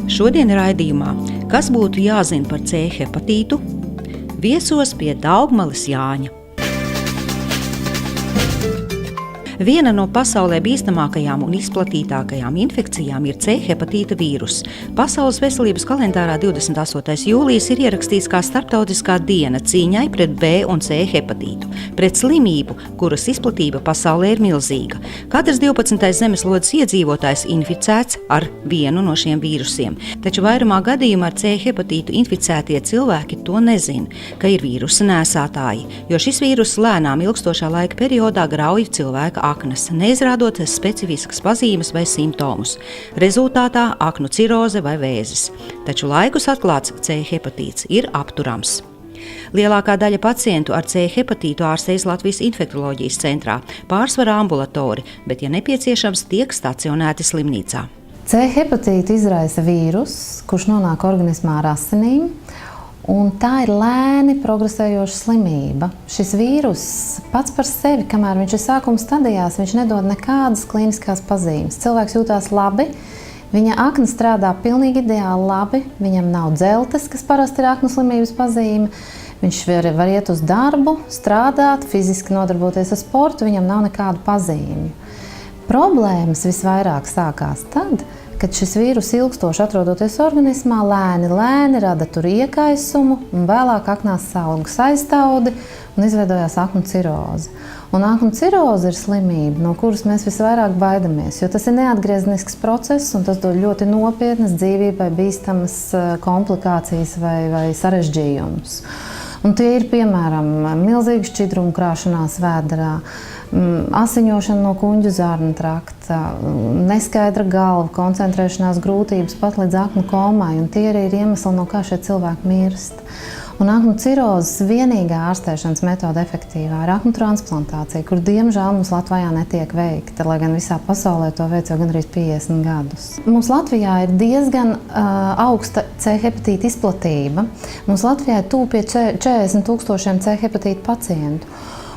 Šodien raidījumā, kas būtu jāzina par C hepatītu, viesos pie Daugmalas Jāņa. Viena no pasaulē bīstamākajām un izplatītākajām infekcijām ir C hepatīta vīrus. Pasaules veselības kalendārā 28. jūlijas ir ierakstīts kā starptautiskā diena cīņai pret B un C hepatītu, pret slimību, kuras izplatība pasaulē ir milzīga. Katrs 12. zemeslodes iedzīvotājs inficēts ar vienu no šiem vīrusiem, taču vairumā gadījumā ar C hepatītu inficētie cilvēki to nezina, ka ir vīrusa nēsātāji, jo šis vīrus lēnām ilgstošā laika periodā grauj cilvēka aknas, neizrādot specifiskas pazīmes vai simptomus. Rezultātā aknu ciroze vai vēzis. Taču laikus atklāts C hepatīts ir apturams. Lielākā daļa pacientu ar C hepatītu ārstējas Latvijas infektoloģijas centrā, pārsvarā ambulatori, bet, ja nepieciešams, tiek stacionēti slimnīcā. C hepatītu izraisa vīrus, kurš nonāk organismā ar asinīm, un tā ir lēni progresējoša slimība. Šis vīrus pats par sevi, kamēr viņš ir sākuma stadijās, viņš nedod nekādas klīniskās pazīmes. Cilvēks jūtās labi, viņa akna strādā pilnīgi ideāli labi, viņam nav dzeltes, kas parasti ir aknu slimības pazīme. Viņš var iet uz darbu, strādāt, fiziski nodarboties ar sportu, viņam nav nekādu pazīmju. Problēmas visvairāk sākās tad, kad šis vīrus ilgstoši atrodoties organismā, lēni rada tur iekaisumu un vēlāk aknās saugas aiztaudi un izveidojās aknu ciroze. Un aknu ciroze ir slimība, no kuras mēs visvairāk baidamies, jo tas ir neatgriezenisks process un tas dod ļoti nopietnas dzīvībai bīstamas komplikācijas vai sarežģījumus. Un tie ir, piemēram, milzīga šķidruma krāšanās vēderā, asiņošana no kuņģu zarnu trakta, neskaidra galva, koncentrēšanās grūtības pat līdz aknu komai, un tie arī ir iemesli, no kā šie cilvēki mirst. Un aknu cirozes vienīgā ārstēšanas metode efektīvā ir aknu transplantācija, kur diemžēl mums Latvijā netiek veikta, lai gan visā pasaulē to veic jau gandrīz 50 gadus. Mums Latvijā ir diezgan augsta C hepatīta izplatība. Mums Latvijā ir tuvu pie 40,000 C hepatīta pacientu.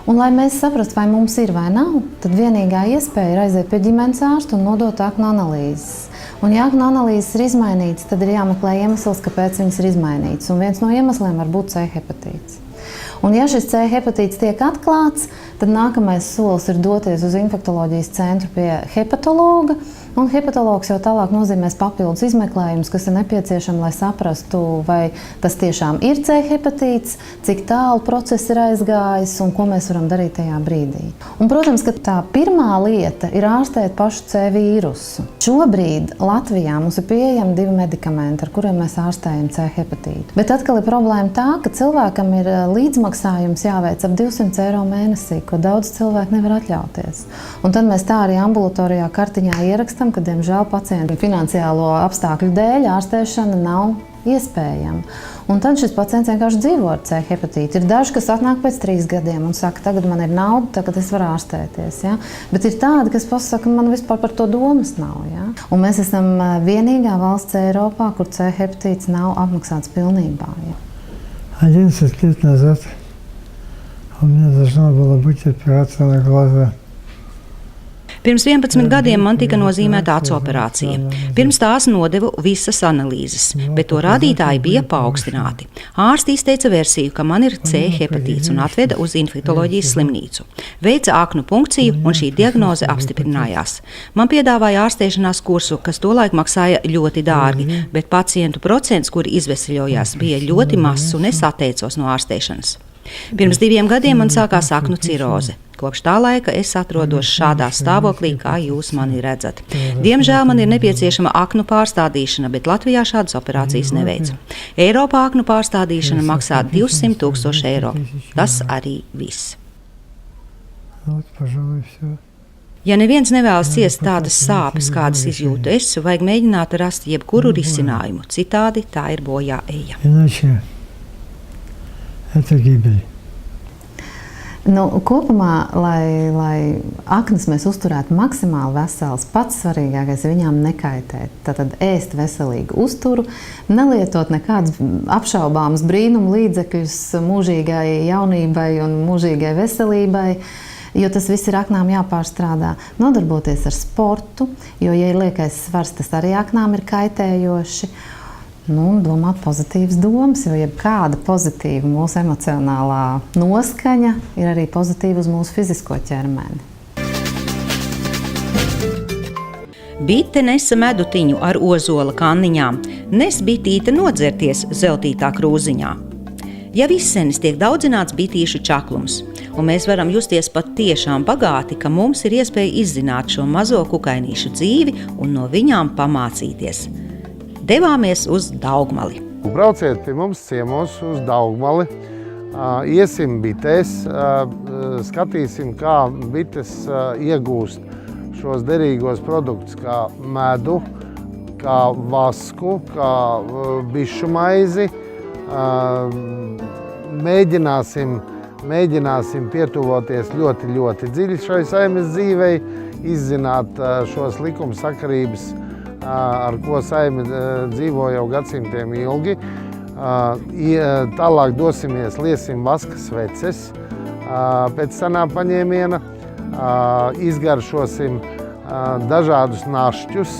Un, lai mēs saprastu, vai mums ir vai nav, tad vienīgā iespēja ir aiziet pie ģimenes ārsta un nodot aknu analīzes. Un, ja aknu analīzes ir izmainītas, tad ir jāmeklē iemesls, kāpēc viņas ir izmainītas. Un viens no iemesliem var būt C hepatīts. Un, ja šis C hepatīts tiek atklāts, tad nākamais solis ir doties uz infektoloģijas centru pie hepatologa. Un hepatologs jau tālāk nozīmēs papildus izmeklējumus, kas ir nepieciešami, lai saprastu, vai tas tiešām ir C hepatīts, cik tālu process ir aizgājis un ko mēs varam darīt tajā brīdī. Un, protams, ka tā pirmā lieta ir ārstēt pašu C vīrusu. Šobrīd Latvijā mums ir pieejami 2 medikamenti, ar kuriem mēs ārstējam C hepatītu. Bet atkal ir problēma tā, ka cilvēkam ir līdzmaksājums jāveic ap 200 eiro mēnesī, ko daudz cilvēku nevar atļauties. Un tad mēs tā arī ambulatorijā kartiņā ierakstam, ka, diemžēl, pacientu finansiālo apstākļu dēļ ārstēšana nav iespējama. Un tad šis pacients vienkārši dzīvo ar C hepatītu. Ir daži, kas atnāk pēc 3 gadiem un saka, tagad man ir nauda, tagad es varu ārstēties. Ja? Bet ir tādi, kas pasaka, man vispār par to domas nav. Ja? Un mēs esam vienīgā valsts Eiropā, kur C hepatīts nav apmaksāts pilnībā. Ja? 11 лет назад у меня должна была быть операция на глаза. Pirms 11 gadiem man tika nozīmēta acu operācija. Pirms tās nodevu visas analīzes, bet to rādītāji bija paaugstināti. Ārsti izteica versiju, ka man ir C hepatīts un atveda uz infektoloģijas slimnīcu. Veica aknu punkciju un šī diagnoze apstiprinājās. Man piedāvāja ārstēšanās kursu, kas tolaik maksāja ļoti dārgi, bet pacientu procents, kuri izveseļojās, bija ļoti mazs un es atteicos no ārstēšanas. Pirms 2 gadiem man sākās aknu ciroze. Kopš tā laika es atrodos šādā stāvoklī, kā jūs mani redzat. Diemžēl man ir nepieciešama aknu pārstādīšana, bet Latvijā šādas operācijas neveic. Eiropā aknu pārstādīšana maksā 200,000 eiro. Tas arī viss. Ja neviens nevēlas ciest tādas sāpes, kādas izjūtu es, vajag mēģināt rast jebkuru risinājumu. Citādi tā ir bojā eja. Kopumā, lai aknas mēs uzturētu maksimāli veselas, pats svarīgākais ir viņām nekaitēt. Tātad ēst veselīgu uzturu, nelietot nekādus apšaubāmus brīnumu līdzekļus mūžīgai jaunībai un mūžīgai veselībai. Jo tas viss ir aknām jāpārstrādā. Nodarboties ar sportu, jo, ja ir liekais svars, tas arī aknām ir kaitējoši. Domāt pozitīvas domas, jo jebkāda pozitīva mūsu emocionālā noskaņa ir arī pozitīva uz mūsu fizisko ķermeni. Bite nesa medutiņu ar ozola kanniņām, nes bitīte nodzerties zeltītā krūziņā. Jau izsenis tiek daudzināts bitīšu čaklums, un mēs varam justies pat tiešām bagāti, ka mums ir iespēja izzināt šo mazo kukainīšu dzīvi un no viņām pamācīties. Devāmies uz Daugmali. Brauciet pie mums ciemos uz Daugmali, iesim bitēs, skatīsim, kā bites iegūst šos derīgos produktus, kā medu, kā vasku, kā bišu maizi. Mēģināsim pietuvoties ļoti, ļoti dziļi šai saimes dzīvei, izzināt šos likumsakarības, ar ko saime dzīvo jau gadsimtiem ilgi. Tālāk dosimies, liesim vaska sveces pēc senā paņēmiena, izgaršosim dažādus našķus,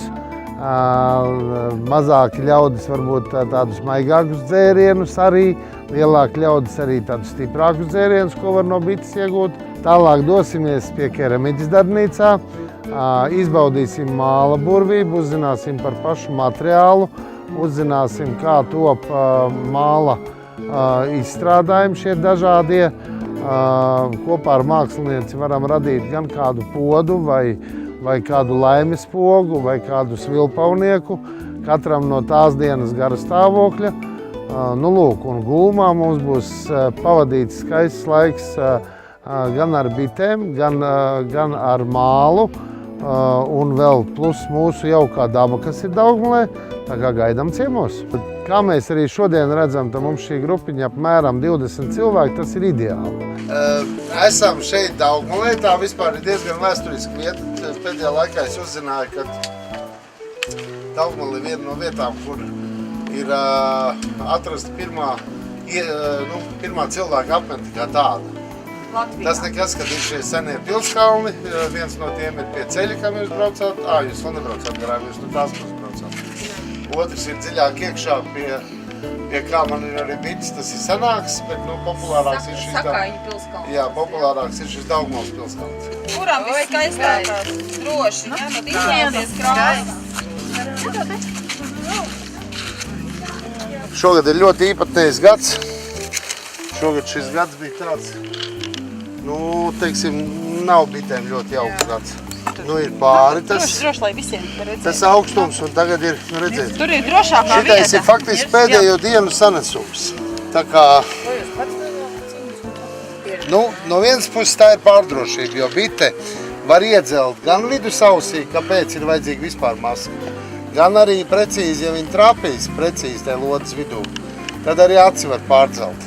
mazāki ļaudis varbūt tādus maigākus dzērienus arī, lielāki ļaudis arī tādus stiprākus dzērienus, ko var no bites iegūt. Tālāk dosimies pie keramiķas darbnīcā, izbaudīsim māla burvību, uzzināsim par pašu materiālu, uzzināsim, kā top māla izstrādājumi šie dažādie. Kopā ar mākslinieci varam radīt gan kādu podu vai kādu laimes pogu vai kādu svilpaunieku, katram no tās dienas gara stāvokļa. Un gulmā mums būs pavadīts skaists laiks gan ar bitēm, gan ar mālu. Un vēl plus mūsu jaukā daba, kas ir Daugmalē, tā kā gaidām ciemos. Kā mēs arī šodien redzam, tad mums šī grupiņa apmēram 20 cilvēki, tas ir ideāli. Esam šeit Daugmalē, tā vispār ir diezgan vēsturiska vieta. Pēdējā laikā es uzzināju, ka Daugmale ir viena no vietām, kur ir atrasta pirmā cilvēka apmetne kā tāda. Latvijā. Tas nekas, kad ir šie senie pilskalni, viens no tiem ir pie ceļa, kam jūs braucāt. Jūs vēl nebraucāt garām, jūs no tās puses braucāt. Otrs ir dziļāk iekšā pie kā man ir arī bites, tas ir senāks, bet populārāks ir šis Sakāņu pilskalns. Jā, populārāks ir šis Daugmales pilskalns. Kuram viskaistākās? Droši, ņemat izvēlēties krāsas. Šogad ir ļoti īpatnējs gads. Šogad šis gads bija tāds, teiksim, nav bitēm ļoti jauks gads. Ir pāri Droši, lai visiem redzēt. tas augstums, un tagad ir, redzēt, Tur ir drošākā vieta. šitais ir faktiski pēdējo dienu sanesums. Tā kā, no vienas puses tā ir pārdrošība, jo bite var iedzelt gan vidusausī, kāpēc ir vajadzīga vispār maska, gan arī precīzi, ja viņi trāpīs precīzi tajā lodes vidū, tad arī aci var pārdzelt.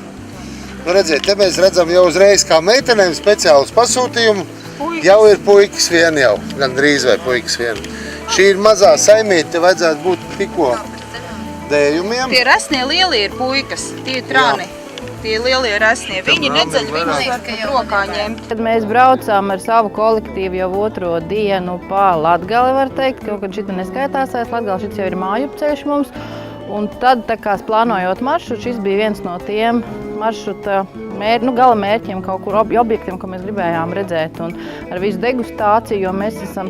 Redziet, te mēs redzam jau uzreiz kā meitenēm speciālus pasūtījumu, jau ir puikas vien jau, gan drīz vai puikas vien. Šī ir mazā saimīte, te vajadzētu būt tikko dējumiem. Tie resnie lielie ir puikas, tie ir trāni. Tie lielie resnie. Viņi nedzeļ, viņus var pat rokā ņemt. Kad mēs braucām ar savu kolektīvu jau otro dienu pa Latgali, var teikt, kaut kad šita neskaitāsais, Latgali šits jau ir mājupceļš mums. Un tad, plānojot maršrutu, šis bija viens no tiem maršruta gala mērķiem, kaut kur objektiem, ko mēs gribējām redzēt. Un ar visu degustāciju, jo mēs esam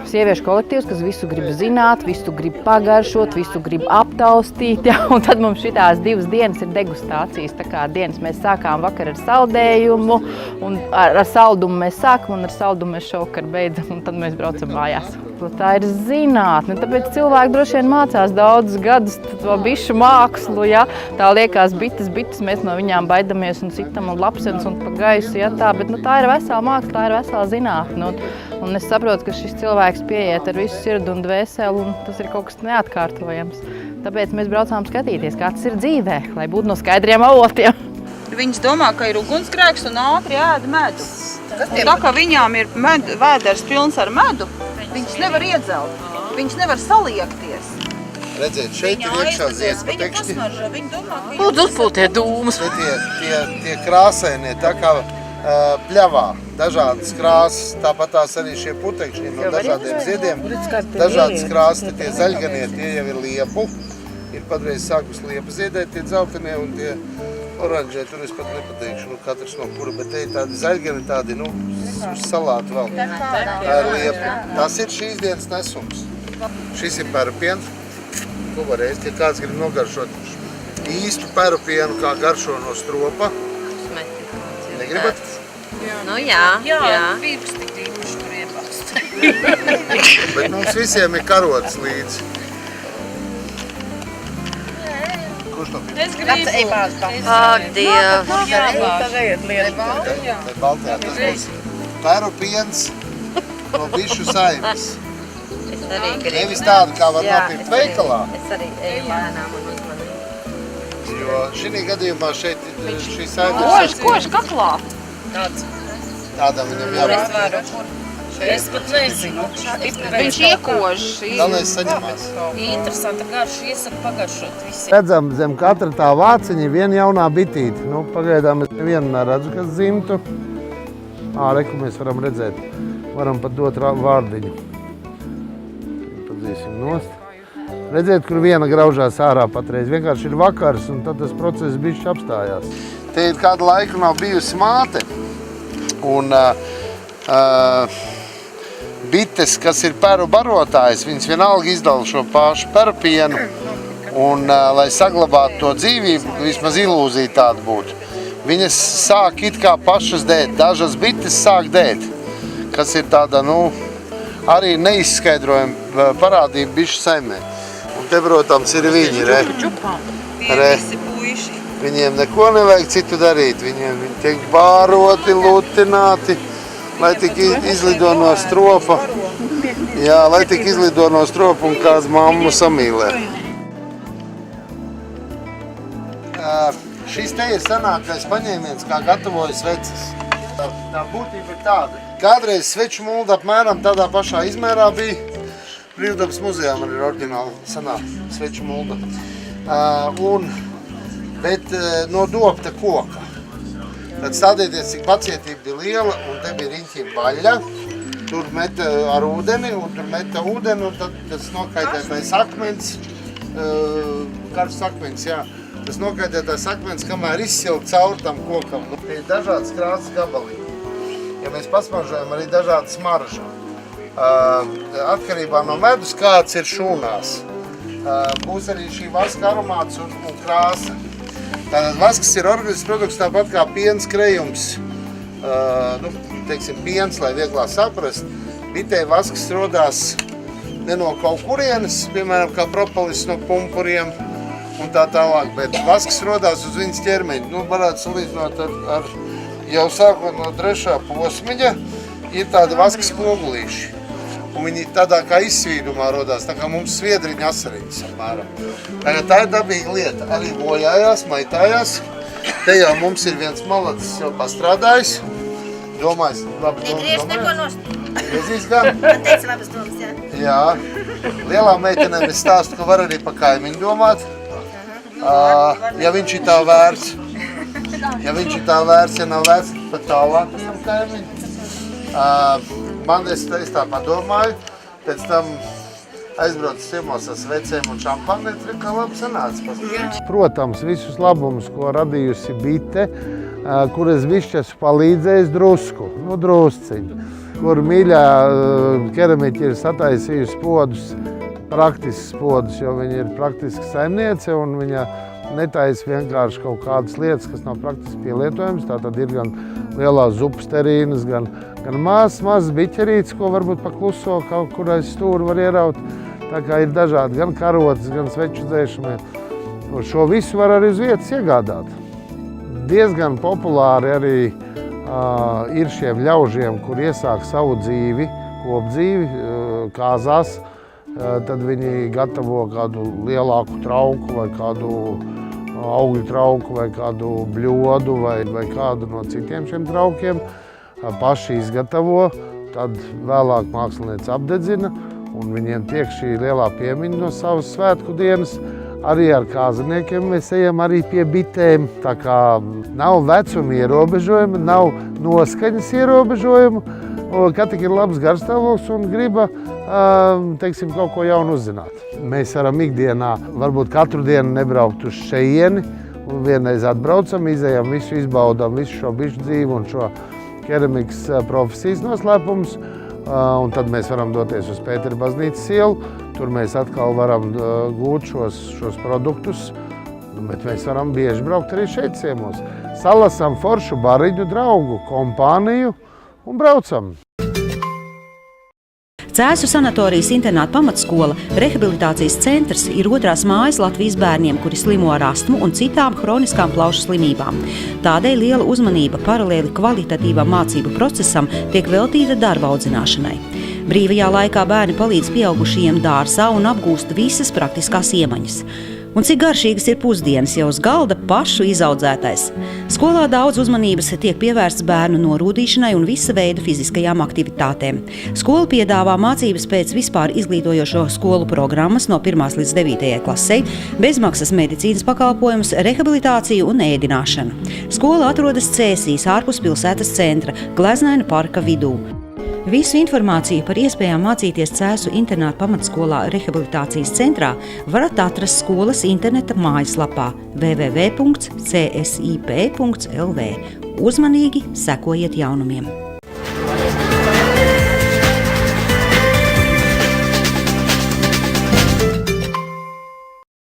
sieviešu kolektīvs, kas visu grib zināt, visu grib pagaršot, visu grib aptaustīt. Ja? Un tad mums šitās 2 dienas ir degustācijas. Tā kā dienas mēs sākām vakar ar saldējumu, un ar saldumu mēs sākam, un ar saldumu mēs šovakar beidzam, un tad mēs braucam mājās. Tā ir zinātne, tāpēc cilvēki droši vien mācās daudzus gadus to bišu mākslu, ja? Tā liekas bites, mēs no viņām baidamies un citam un lapsens un pa gaisu, ja? Tā, bet tā ir vesela māksla, tā ir vesela zinātne. Un es saprotu, ka šis cilvēks pieiet ar visu sirdi un dvēseli, un tas ir kaut kas neatkārtojams. Tāpēc mēs braucām skatīties, kā tas ir dzīvē, lai būtu no skaidriem avotiem. Viņas domā, ka ir ugunsgrēks un ātri ēda medu. Tā kā viņām ir vēders pilns ar medu, viņas nevar iedzelt, viņas nevar saliekties. Redziet, šeit ir iekšā ziedpatekšķi. Lūdzu, uzpūtiet dūmus. Tie krāsainie, tā kā pļavā. dažādas krāsas, tāpat tās arī šie putekšņi no dažādiem ziediem. Dažādas krāsas, tie zaļganie, tie jau ir liepu. Ir patreiz sākus liepa ziedēt, tie dzeltenie un tie oranžē, tur es pat nepateikšu, katrs no kura, bet te ir tādi zaļgani, tādi, uz salātu vēl. Tā ir liepa. Tas ir šīs dienas nesums. Šis ir pērupiens, ko var ēst, ja kāds grib nogaršot īstu pērupienu, kā garšo no stropa. Negribat? Nu jā. Pirksti tīpuši tur iepast. Bet mums visiem ir karotes līdzi. Kurš to pirks? Es gribu. Ak, Dievs. Baltajā tas būs pērupiens no bišu saimes. Es arī gribu. Nevis tādu, kā var nopirkt veikalā. Es arī eju lēnām un uzmanīgi. Jo šī gadījumā šeit šī saime ir Koši kaklā. tādam viņam jābūt. Es pat nezinu. Viņš iekož. Galvenais saņemās. Interesanta garša, iesaku pagaršot visiem. Redzam, zem katra tā vāciņa viena jaunā bitīte. Pagaidām es nevienu neredzu, kas dzimtu. Reku mēs varam redzēt. Varam pat dot vārdiņu. Padzīsim nost. Redziet, kur viena graužās ārā patreiz. Vienkārši ir vakars, un tad tas process bišķi apstājās. Te ir kādu laiku nav bijusi māte. Un bites, kas ir peru barotājs, viņas vienalga izdala šo pašu perupienu. Un, lai saglabātu to dzīvību, vismaz ilūzija tāda būtu. Viņas sāk it kā pašas dēt. Dažas bites sāk dēt, kas ir tāda, arī neizskaidrojama parādība bišu saimē. Un te, protams, ir viņi, re. Viņiem neko nevajag citu darīt. Viņiem tiek bāroti, lutināti, lai tik izlido no stropa. Jā, lai tik izlido no stropa un kāds mammu samīlē. Šis te ir senākais paņēmiens, kā gatavojas sveces. Tā būtība ir tāda. Kādreiz sveču mulda apmēram tādā pašā izmērā bija. Brīvdabas muzejā man ir oriģināla senā sveču mulda. Bet no dobta koka. Tad stādieties, cik pacietība bija liela, un te bija riņķība baļļa. Tur meta ar ūdeni, un tur meta ūdeni, un tad tas nokaitētais akmens, karsts akmens, jā. Tas nokaitētais akmens, kamēr izsilp caur tam kokam. Tie ir dažādas krāsas gabaliņi. Ja mēs pasmažojam arī dažādas smaržu. Atkarībā no medus, kāds ir šūnās. Būs arī šī vaska aromāts un krāsa. Tātad vasks ir organisks produkts tāpat kā piens krējums. Teiksim, piens, lai vieglāk saprast. Bitē vasks rodās ne no kaut kurienes, piemēram, kā propolis no pumpuriem un tā tālāk, bet vasks rodās uz viņas ķermeņa. Varētu salīdzināt ar jau sākot no 3. posmiņa, ir tādi vaska spogulīši. Un viņi tādā kā izsvīdumā rodās, tā kā mums sviedriņa asariņas apmēram. Tā ir dabīga lieta. Arī bojājās, maitājās. Te jau mums ir viens malacis jau pastrādājis. Domājis, labi domas. Negriež neko nost. Griezīs gan? Man teica labas domas, jā. Jā. Lielā meitenēm es stāstu, ka var arī pa kaimiņu domāt. Ja viņš ir tā vērts. Ja viņš ir tā vērts, ja nav vērts, pat tālāk esam kaimiņu. Man es tā padomāju, pēc tam aizbraucu ciemos ar svecēm un šampani, kā labi sanāca. Protams, visus labumus, ko radījusi bite, kuras višķas palīdzējis drusku, drusciņu, kur mīļā keramiķi ir sataisījusi podus, praktisks podus, jo viņa ir praktiska saimniece un viņa netaisa vienkārši kaut kādas lietas, kas nav praktiski pielietojams. Tātad ir gan lielās zupas terīnas, gan mazas biķerītes, ko varbūt pa kluso kaut kur aiz stūri var ieraut. Tā kā ir dažādi gan karotes, gan sveču dzēšamie. Šo visu var arī uz vietas iegādāt. Diezgan populāri arī ir šiem ļaužiem, kur iesāk savu dzīvi, kopdzīvi, kāzās. Tad viņi gatavo kādu lielāku trauku vai kādu augļu trauku vai kādu bļodu vai kādu no citiem šiem traukiem. Paši izgatavo, tad vēlāk mākslinieci apdedzina un viņiem tiek šī lielā piemiņa no savas svētku dienas. arī ar kāzniekiem mēs ejam arī pie bitēm. Tā kā nav vecuma ierobežojuma, nav noskaņas ierobežojumu, kad tik ir labs garstāvoklis un griba, teiksim, kaut ko jaunu uzzināt. Mēs varam ikdienā, varbūt katru dienu nebraukt uz šeieni, un vienreiz atbraucam, izejam visu, izbaudām visu šo bišu dzīvi un šo keramikas profesijas noslēpumus, un tad mēs varam doties uz Pētera baznīcas ielu. Tur mēs atkal varam gūt šos produktus, bet mēs varam bieži braukt arī šeit ciemos. Salasam foršu bariņu draugu kompāniju un braucam. Cēsu sanatorijas internāta pamatskola rehabilitācijas centrs ir otrās mājas Latvijas bērniem, kuri slimo ar astmu un citām hroniskām plaušu slimībām. Tādēļ liela uzmanība paralēli kvalitatīvam mācību procesam tiek veltīta darba audzināšanai. Brīvajā laikā bērni palīdz pieaugušajiem dārzā un apgūst visas praktiskās iemaņas. Un cik garšīgas ir pusdienas, ja uz galda pašu izaudzētais. Skolā daudz uzmanības tiek pievērsts bērnu norūdīšanai un visa veida fiziskajām aktivitātēm. Skola piedāvā mācības pēc vispār izglītojošo skolu programmas no 1. līdz 9. klasei, bezmaksas medicīnas pakalpojumus, rehabilitāciju un ēdināšanu. Skola atrodas Cēsīs, ārpus pilsētas centra, Gleznaina parka vidū. Visu informāciju par iespējām mācīties Cēsu internāta pamatskolā rehabilitācijas centrā varat atrast skolas interneta mājaslapā www.csip.lv. Uzmanīgi sekojiet jaunumiem!